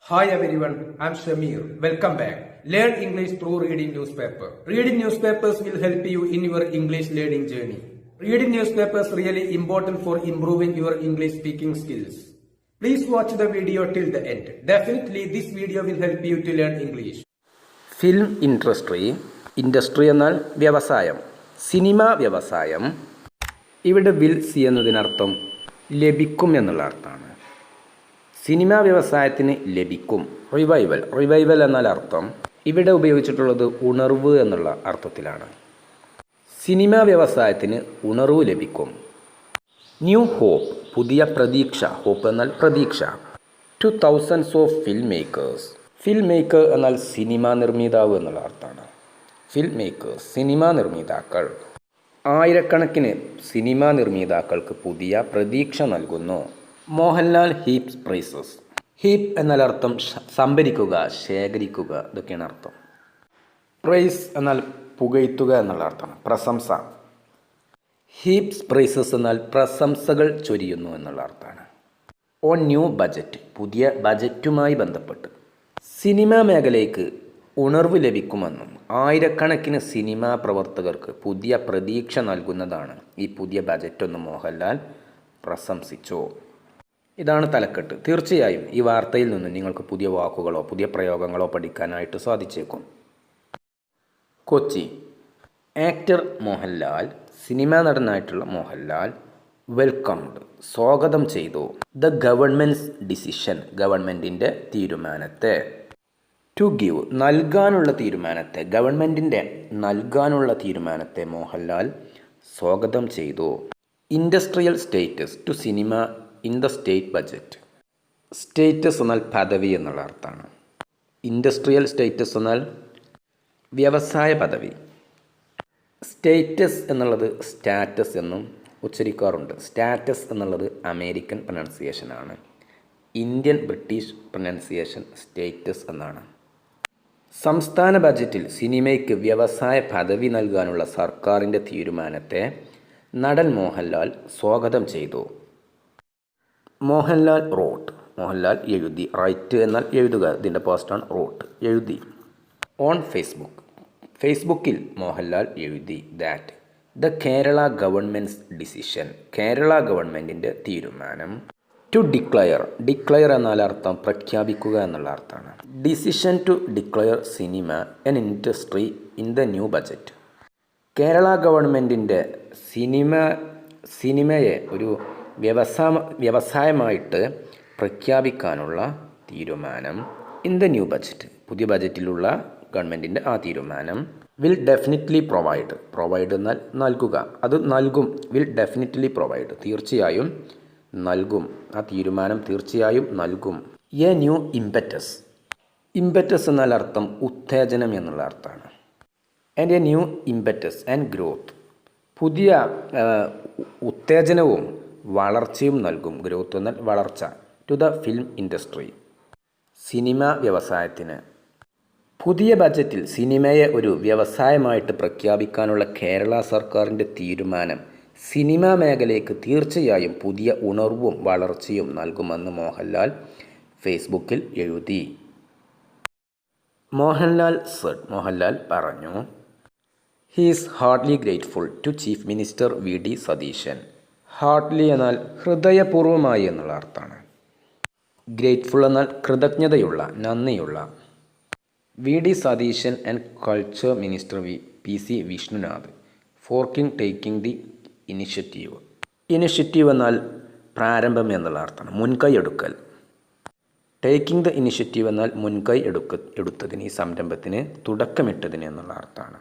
Hi everyone, I'm Shamir. Welcome back. Learn English through reading newspaper. Reading newspapers will help you in your English learning journey. Reading newspapers really important for improving your English speaking skills. Please watch the video till the end. Definitely this video will help you to learn English. Film industry എന്നാൽ വ്യവസായം. Cinema വ്യവസായം. ഇവിടെ will see എന്നതിനർത്ഥം ലഭിക്കും എന്നുള്ള അർത്ഥമാണ്. Cinema വ്യവസായത്തിന് ലഭിക്കും. റിവൈവൽ എന്നാൽ അർത്ഥം ഇവിടെ ഉപയോഗിച്ചിട്ടുള്ളത് ഉണർവ് എന്നുള്ള അർത്ഥത്തിലാണ്. സിനിമാ വ്യവസായത്തിന് ഉണർവ് ലഭിക്കും. ന്യൂ ഹോപ്പ് പുതിയ പ്രതീക്ഷ. ഹോപ്പ് എന്നാൽ പ്രതീക്ഷ. Two thousands of film makers. Film maker എന്നാൽ സിനിമാ നിർമ്മിതാവ് എന്നുള്ള അർത്ഥമാണ്. ഫിൽം മേക്കേഴ്സ് സിനിമാ നിർമ്മിതാക്കൾ. ആയിരക്കണക്കിന് സിനിമാ നിർമ്മിതാക്കൾക്ക് പുതിയ പ്രതീക്ഷ നൽകുന്നു. Mohanlal heaps prices. ഹീപ്പ് എന്നാൽ അർത്ഥം സംഭരിക്കുക, ശേഖരിക്കുക, ഇതൊക്കെയാണ് അർത്ഥം. പ്രൈസ് എന്നാൽ പുകഴ്ത്തുക എന്നുള്ള അർത്ഥമാണ്, പ്രശംസ. ഹീപ്സ് പ്രൈസസ് എന്നാൽ പ്രശംസകൾ ചൊരിയുന്നു എന്നുള്ള അർത്ഥമാണ്. ഓൺ ന്യൂ ബജറ്റ് പുതിയ ബജറ്റുമായി ബന്ധപ്പെട്ട്. സിനിമാ മേഖലയ്ക്ക് ഉണർവ് ലഭിക്കുമെന്നും ആയിരക്കണക്കിന് സിനിമാ പ്രവർത്തകർക്ക് പുതിയ പ്രതീക്ഷ നൽകുന്നതാണ് ഈ പുതിയ ബജറ്റെന്ന് മോഹൻലാൽ പ്രശംസിച്ചു. ഇതാണ് തലക്കെട്ട്. തീർച്ചയായും ഈ വാർത്തയിൽ നിന്ന് നിങ്ങൾക്ക് പുതിയ വാക്കുകളോ പുതിയ പ്രയോഗങ്ങളോ പഠിക്കാനായിട്ട് സാധിച്ചേക്കും. കൊച്ചി. ആക്ടർ മോഹൻലാൽ, സിനിമാ നടനായിട്ടുള്ള മോഹൻലാൽ വെൽക്കംഡ് സ്വാഗതം ചെയ്തു ദ ഗവൺമെൻറ്റ്സ് ഡിസിഷൻ ഗവൺമെൻറ്റിൻ്റെ തീരുമാനത്തെ. ടു ഗിവ് നൽകാനുള്ള തീരുമാനത്തെ, ഗവൺമെൻറ്റിൻ്റെ നൽകാനുള്ള തീരുമാനത്തെ മോഹൻലാൽ സ്വാഗതം ചെയ്തു. Industrial status to cinema in the state budget. Status എന്നാൽ പദവി എന്നുള്ള അർത്ഥമാണ്. ഇൻഡസ്ട്രിയൽ സ്റ്റേറ്റസ് എന്നാൽ വ്യവസായ പദവി. സ്റ്റേറ്റസ് എന്നുള്ളത് സ്റ്റാറ്റസ് എന്നും ഉച്ചരിക്കാറുണ്ട്. സ്റ്റാറ്റസ് എന്നുള്ളത് അമേരിക്കൻ പ്രൊനൗൺസിയേഷനാണ്. ഇന്ത്യൻ ബ്രിട്ടീഷ് പ്രൊനൗൺസിയേഷൻ സ്റ്റേറ്റസ് എന്നാണ്. സംസ്ഥാന ബജറ്റിൽ സിനിമയ്ക്ക് വ്യവസായ പദവി നൽകാനുള്ള സർക്കാരിൻ്റെ തീരുമാനത്തെ നടൻ മോഹൻലാൽ സ്വാഗതം ചെയ്തു. മോഹൻലാൽ റോട്ട്. മോഹൻലാൽ എഴുതി. റൈറ്റ് എന്നാൽ എഴുതുക, ഇതിൻ്റെ പോസ്റ്റാണ് റോട്ട്, എഴുതി. On Facebook. ഫേസ്ബുക്കിൽ മോഹൻലാൽ എഴുതി that the Kerala government's decision Kerala ഗവൺമെൻറ്റിൻ്റെ തീരുമാനം. ടു ഡിക്ലയർ എന്നാൽ അർത്ഥം പ്രഖ്യാപിക്കുക എന്നുള്ള അർത്ഥമാണ്. Decision to declare cinema an industry in the new budget. Kerala ഗവൺമെൻറ്റിൻ്റെ സിനിമയെ ഒരു വ്യവസായമായിട്ട് പ്രഖ്യാപിക്കാനുള്ള തീരുമാനം ഇൻ ദ ന്യൂ ബജറ്റ് പുതിയ ബജറ്റിലുള്ള ഗവൺമെൻറ്റിൻ്റെ ആ തീരുമാനം. വിൽ ഡെഫിനറ്റ്ലി പ്രൊവൈഡ് എന്നാൽ നൽകുക, അത് നൽകും. വിൽ ഡെഫിനറ്റ്ലി പ്രൊവൈഡ് തീർച്ചയായും നൽകും, ആ തീരുമാനം തീർച്ചയായും നൽകും. എ ന്യൂ ഇമ്പറ്റസ് എന്നാൽ അർത്ഥം ഉത്തേജനം എന്നുള്ള അർത്ഥമാണ്. And a new impetus and growth പുതിയ ഉത്തേജനവും വളർച്ചയും നൽകും. ഗ്രോത്ത് എന്നാൽ വളർച്ച. ടു ദ ഫിലിം ഇൻഡസ്ട്രി സിനിമാ വ്യവസായത്തിന്. പുതിയ ബജറ്റിൽ സിനിമയെ ഒരു വ്യവസായമായിട്ട് പ്രഖ്യാപിക്കാനുള്ള കേരള സർക്കാരിൻ്റെ തീരുമാനം സിനിമാ മേഖലയ്ക്ക് തീർച്ചയായും പുതിയ ഉണർവും വളർച്ചയും നൽകുമെന്ന് മോഹൻലാൽ ഫേസ്ബുക്കിൽ എഴുതി. മോഹൻലാൽ പറഞ്ഞു he is heartly grateful to chief minister V D Satheesan. Heartly എന്നാൽ ഹൃദയപൂർവ്വമായി എന്നുള്ള അർത്ഥമാണ്. ഗ്രേറ്റ്ഫുൾ എന്നാൽ കൃതജ്ഞതയുള്ള, നന്ദിയുള്ള. V D Satheesan and culture minister P C Vishnunath for taking the initiative. Initiative എന്നാൽ പ്രാരംഭം എന്നുള്ള അർത്ഥമാണ്, മുൻകൈ എടുക്കൽ. ടേക്കിംഗ് ദ ഇനിഷ്യേറ്റീവ് എന്നാൽ മുൻകൈ എടുത്തതിന്, ഈ സംരംഭത്തിന് തുടക്കമിട്ടതിന് എന്നുള്ള അർത്ഥമാണ്.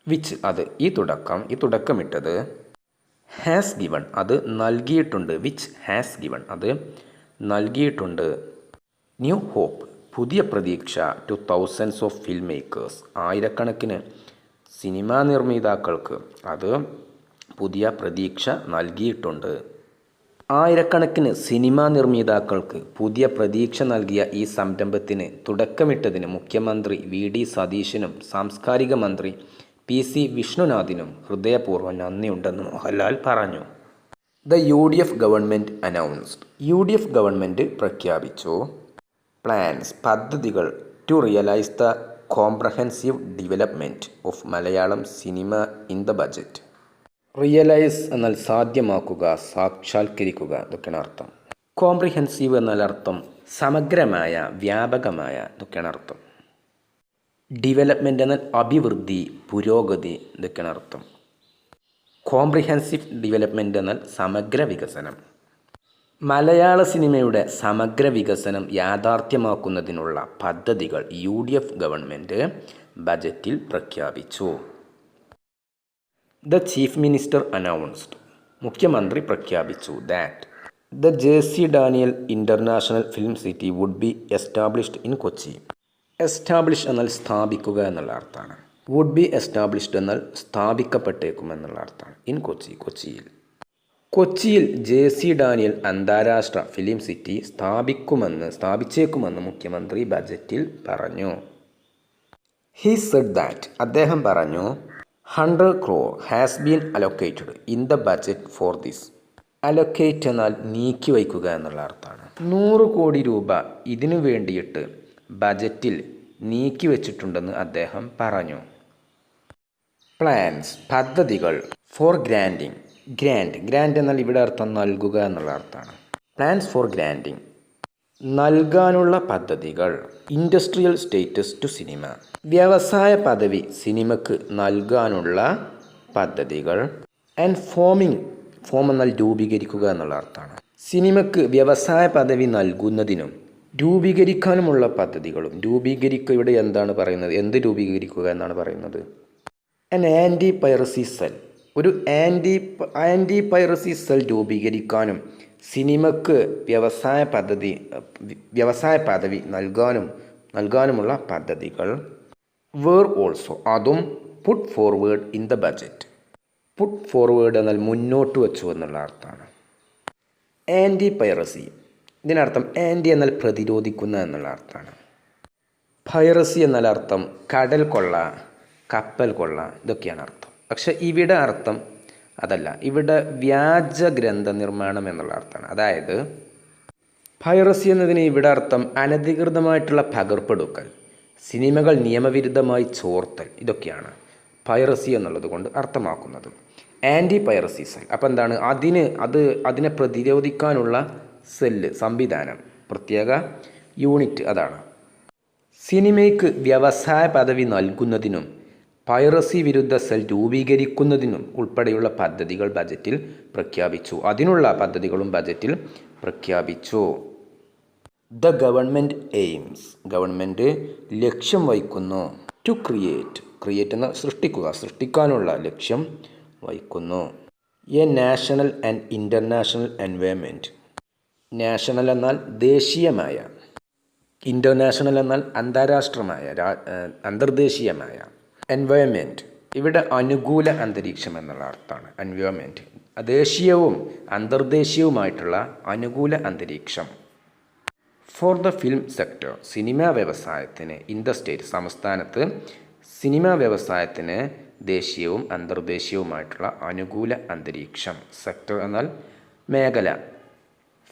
വിച്ച് അത്, ഈ തുടക്കമിട്ടത്. ഹാസ് ഗിവൺ അത് നൽകിയിട്ടുണ്ട്. വിച്ച് ഹാസ് ഗിവൺ അത് നൽകിയിട്ടുണ്ട്. ന്യൂ ഹോപ്പ് പുതിയ പ്രതീക്ഷ two thousands of film makers ആയിരക്കണക്കിന് സിനിമാ നിർമ്മിതാക്കൾക്ക് അത് പുതിയ പ്രതീക്ഷ നൽകിയിട്ടുണ്ട്. ആയിരക്കണക്കിന് സിനിമാ നിർമ്മിതാക്കൾക്ക് പുതിയ പ്രതീക്ഷ നൽകിയ ഈ സംരംഭത്തിന് തുടക്കമിട്ടതിന് മുഖ്യമന്ത്രി വി ഡി സതീശനും സാംസ്കാരിക മന്ത്രി പി സി വിഷ്ണുനാഥിനും ഹൃദയപൂർവ്വം നന്ദിയുണ്ടെന്ന് മോഹൻലാൽ പറഞ്ഞു. The U D F government announced. U D F government പ്രഖ്യാപിച്ചു പ്ലാൻസ് പദ്ധതികൾ to realise the comprehensive development of Malayalam cinema in the budget. Realise എന്നാൽ സാധ്യമാക്കുക, സാക്ഷാത്കരിക്കുക, ഇതൊക്കെയാണ് അർത്ഥം. കോംപ്രിഹെൻസീവ് എന്നാൽ അർത്ഥം സമഗ്രമായ, വ്യാപകമായ, ഇതൊക്കെയാണ് അർത്ഥം. ഡെവലപ്മെൻറ്റ് എന്നാൽ അഭിവൃദ്ധി, പുരോഗതി, ഇതൊക്കെയാണ് അർത്ഥം. കോംപ്രിഹെൻസീവ് ഡെവലപ്മെൻറ്റ് എന്നാൽ സമഗ്ര വികസനം. മലയാള സിനിമയുടെ സമഗ്ര വികസനം യാഥാർത്ഥ്യമാക്കുന്നതിനുള്ള പദ്ധതികൾ UDF ഗവൺമെൻറ് ബജറ്റിൽ പ്രഖ്യാപിച്ചു. ദ ചീഫ് മിനിസ്റ്റർ അനൗൺസ്ഡ്, മുഖ്യമന്ത്രി പ്രഖ്യാപിച്ചു, that the JC Daniel international film city wood be established in Kochi. Establish എന്നാൽ സ്ഥാപിക്കുക എന്നുള്ള അർത്ഥമാണ്. വുഡ് ബി എസ്റ്റാബ്ലിഷ്ഡ് എന്നാൽ സ്ഥാപിക്കപ്പെട്ടേക്കും എന്നുള്ള അർത്ഥമാണ്. ഇൻ കൊച്ചി, കൊച്ചിയിൽ. കൊച്ചിയിൽ JC ഡാനിയൽ അന്താരാഷ്ട്ര ഫിലിം സിറ്റി സ്ഥാപിച്ചേക്കുമെന്ന് മുഖ്യമന്ത്രി ബജറ്റിൽ പറഞ്ഞു. ഹി സെഡ് ദാറ്റ്, അദ്ദേഹം പറഞ്ഞു, 100 crore has been allocated in the budget for this. Allocate എന്നാൽ നീക്കി വയ്ക്കുക എന്നുള്ള അർത്ഥമാണ്. 100 കോടി രൂപ ഇതിനു വേണ്ടിയിട്ട് ബജറ്റിൽ നീക്കി വച്ചിട്ടുണ്ടെന്ന് അദ്ദേഹം പറഞ്ഞു. പ്ലാൻസ് പദ്ധതികൾ ഫോർ ഗ്രാൻഡിങ്. ഗ്രാൻഡ് എന്നാൽ ഇവിടെ അർത്ഥം നൽകുക എന്നുള്ള അർത്ഥമാണ്. പ്ലാൻസ് ഫോർ ഗ്രാൻഡിങ് നൽകാനുള്ള പദ്ധതികൾ. ഇൻഡസ്ട്രിയൽ സ്റ്റേറ്റസ് ടു സിനിമ വ്യവസായ പദവി സിനിമക്ക് നൽകാനുള്ള പദ്ധതികൾ. ആൻഡ് ഫോം എന്നാൽ രൂപീകരിക്കുക എന്നുള്ള അർത്ഥമാണ്. സിനിമക്ക് വ്യവസായ പദവി നൽകുന്നതിനും രൂപീകരിക്കാനുമുള്ള പദ്ധതികളും. ഇവിടെ എന്താണ് പറയുന്നത്? എന്ത് രൂപീകരിക്കുക എന്നാണ് പറയുന്നത്? ആൻ ആൻറ്റി പൈറസി സെൽ, ഒരു ആൻറ്റി പൈറസി സെൽ രൂപീകരിക്കാനും സിനിമക്ക് വ്യവസായ പദവി നൽകാനുമുള്ള പദ്ധതികൾ. വേർ ഓൾസോ, അതും put forward in the budget. Put forward എന്നാൽ മുന്നോട്ട് വച്ചു എന്നുള്ള അർത്ഥമാണ്. ആൻറ്റി പൈറസി, ഇതിനർത്ഥം ആൻറ്റി എന്നാൽ പ്രതിരോധിക്കുന്ന എന്നുള്ള അർത്ഥമാണ്. പൈറസി എന്നാൽ അർത്ഥം കടൽ കൊള്ള, കപ്പൽ കൊള്ള, ഇതൊക്കെയാണ് അർത്ഥം. പക്ഷെ ഇവിടെ അർത്ഥം അതല്ല. ഇവിടെ വ്യാജ ഗ്രന്ഥ നിർമ്മാണം എന്നുള്ള അർത്ഥമാണ്. അതായത് പൈറസി എന്നതിന് ഇവിടെ അർത്ഥം അനധികൃതമായിട്ടുള്ള പകർപ്പെടുക്കൽ, സിനിമകൾ നിയമവിരുദ്ധമായി ചോർത്തൽ, ഇതൊക്കെയാണ് പൈറസി എന്നുള്ളത് കൊണ്ട് അർത്ഥമാക്കുന്നത്. ആൻറ്റി പൈറസി സെൽ, അപ്പോൾ എന്താണ്? അതിനെ പ്രതിരോധിക്കാനുള്ള സെല്ല്, സംവിധാനം, പ്രത്യേക യൂണിറ്റ്, അതാണ്. സിനിമയ്ക്ക് വ്യവസായ പദവി നൽകുന്നതിനും പൈറസി വിരുദ്ധ സെൽ രൂപീകരിക്കുന്നതിനും ഉൾപ്പെടെയുള്ള പദ്ധതികൾ ബജറ്റിൽ പ്രഖ്യാപിച്ചു. അതിനുള്ള പദ്ധതികളും ബജറ്റിൽ പ്രഖ്യാപിച്ചു. ദ ഗവൺമെൻറ് എയിംസ്, ഗവൺമെൻറ് ലക്ഷ്യം വയ്ക്കുന്നു. ടു ക്രിയേറ്റ് എന്ന സൃഷ്ടിക്കാനുള്ള ലക്ഷ്യം വയ്ക്കുന്നു. A national and international environment. National എന്നാൽ ദേശീയമായ, ഇൻ്റർനാഷണൽ എന്നാൽ അന്താരാഷ്ട്രമായ, അന്തർദേശീയമായ. എൻവയോൺമെൻറ്റ് ഇവിടെ അനുകൂല അന്തരീക്ഷം എന്നുള്ള അർത്ഥമാണ്. എൻവയോൺമെൻറ്റ് ദേശീയവും അന്തർദേശീയവുമായിട്ടുള്ള അനുകൂല അന്തരീക്ഷം. For the film sector, cinema വ്യവസായത്തിന്. ഇൻ ദ സ്റ്റേറ്റ്, സംസ്ഥാനത്ത് സിനിമാ വ്യവസായത്തിന് ദേശീയവും അന്തർദേശീയവുമായിട്ടുള്ള അനുകൂല അന്തരീക്ഷം. സെക്ടർ എന്നാൽ മേഖല.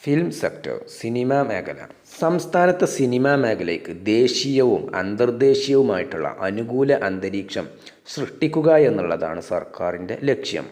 ഫിലിം സെക്ടർ സിനിമാ മേഖല. സംസ്ഥാനത്തെ സിനിമാ മേഖലയ്ക്ക് ദേശീയവും അന്തർദേശീയവുമായിട്ടുള്ള അനുകൂല അന്തരീക്ഷം സൃഷ്ടിക്കുക എന്നുള്ളതാണ് സർക്കാരിൻ്റെ ലക്ഷ്യം.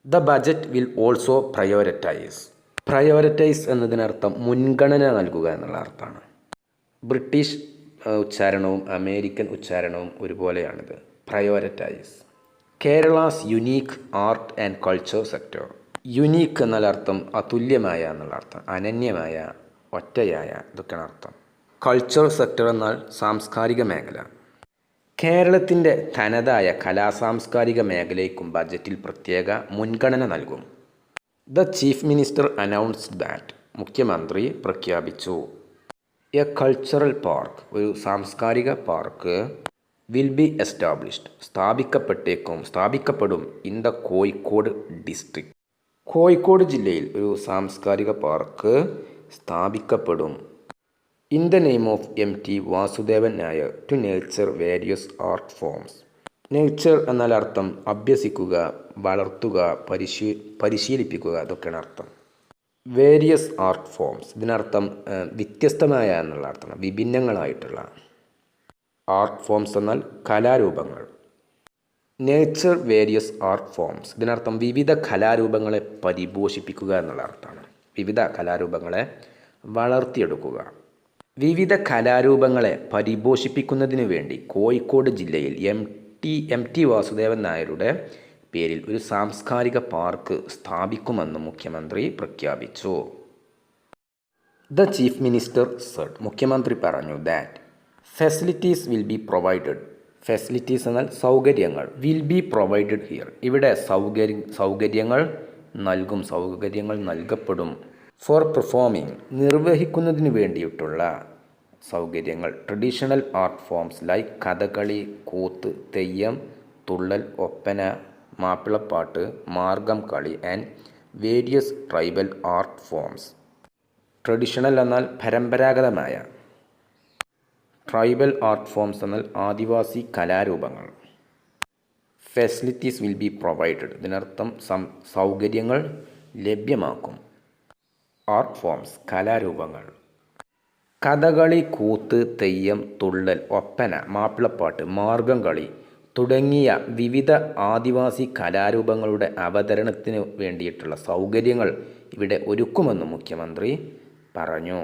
The budget will also prioritise എന്നതിനർത്ഥം മുൻഗണന നൽകുക എന്നുള്ള അർത്ഥമാണ്. ബ്രിട്ടീഷ് ഉച്ചാരണവും അമേരിക്കൻ ഉച്ചാരണവും ഒരുപോലെയാണിത്. Prioritise. Kerala's unique art and culture sector. Unique എന്നാൽ അർത്ഥം അതുല്യമായ എന്നുള്ള അർത്ഥം, അനന്യമായ, ഒറ്റയായ, ഇതൊക്കെയാണ് അർത്ഥം. കൾച്ചർ സെക്ടർ എന്നാൽ സാംസ്കാരിക മേഖല. കേരളത്തിൻ്റെ തനതായ കലാസാംസ്കാരിക മേഖലയ്ക്കും ബജറ്റിൽ പ്രത്യേക മുൻഗണന നൽകും. The chief minister announced that, മുഖ്യമന്ത്രി പ്രഖ്യാപിച്ചു. എ കൾച്ചറൽ പാർക്ക്, ഒരു സാംസ്കാരിക പാർക്ക്. വിൽ ബി എസ്റ്റാബ്ലിഷ്ഡ്, സ്ഥാപിക്കപ്പെടും. In the Kozhikode district, Kozhikode ജില്ലയിൽ ഒരു സാംസ്കാരിക പാർക്ക് സ്ഥാപിക്കപ്പെടും. In the name of MT Vasudevan Nair to nurture various art forms. Nurture എന്നാൽ അർത്ഥം അഭ്യസിക്കുക, വളർത്തുക, പരിശീലിപ്പിക്കുക, അതൊക്കെയാണ് അർത്ഥം. വേരിയസ് ആർട്ട് ഫോംസ്, ഇതിനർത്ഥം വ്യത്യസ്തമായ എന്നുള്ള അർത്ഥമാണ്, വിഭിന്നങ്ങളായിട്ടുള്ള. ആർട്ട് ഫോംസ് എന്നാൽ കലാരൂപങ്ങൾ. നേച്ചർ വേരിയസ് ആർട്ട് ഫോംസ്, ഇതിനർത്ഥം വിവിധ കലാരൂപങ്ങളെ പരിപോഷിപ്പിക്കുക എന്നുള്ള അർത്ഥമാണ്. വിവിധ കലാരൂപങ്ങളെ വളർത്തിയെടുക്കുക. വിവിധ കലാരൂപങ്ങളെ പരിപോഷിപ്പിക്കുന്നതിന് വേണ്ടി കോഴിക്കോട് ജില്ലയിൽ എം ടി വാസുദേവൻ നായരുടെ പേരിൽ ഒരു സാംസ്കാരിക പാർക്ക് സ്ഥാപിക്കുമെന്ന് മുഖ്യമന്ത്രി പ്രഖ്യാപിച്ചു. ദ ചീഫ് മിനിസ്റ്റർ സെഡ്, മുഖ്യമന്ത്രി പറഞ്ഞു, that facilities will be provided. Facilities എന്നാൽ സൗകര്യങ്ങൾ. വിൽ ബി പ്രൊവൈഡഡ് ഹിയർ, ഇവിടെ സൗകര്യങ്ങൾ നൽകപ്പെടും. ഫോർ പെർഫോമിംഗ്, നിർവഹിക്കുന്നതിന് വേണ്ടിയിട്ടുള്ള സൗകര്യങ്ങൾ. Traditional art forms like Kathakali, Koothu, Theyyam, Thullal, Oppana, Mappilappattu, Margam Kali and various tribal art forms. Traditional എന്നാൽ പരമ്പരാഗതമായ, ട്രൈബൽ ആർട്ട് ഫോംസ് എന്നാൽ ആദിവാസി കലാരൂപങ്ങൾ. ഫെസിലിറ്റീസ് വിൽ ബി പ്രൊവൈഡഡ്, ഇതിനർത്ഥം സൗകര്യങ്ങൾ ലഭ്യമാക്കും. ആർട്ട് ഫോംസ് കലാരൂപങ്ങൾ. കഥകളി, കൂത്ത്, തെയ്യം, തുള്ളൽ, ഒപ്പന, മാപ്പിളപ്പാട്ട്, മാർഗം കളി തുടങ്ങിയ വിവിധ ആദിവാസി കലാരൂപങ്ങളുടെ അവതരണത്തിന് വേണ്ടിയിട്ടുള്ള സൗകര്യങ്ങൾ ഇവിടെ ഒരുക്കുമെന്ന് മുഖ്യമന്ത്രി പറഞ്ഞു.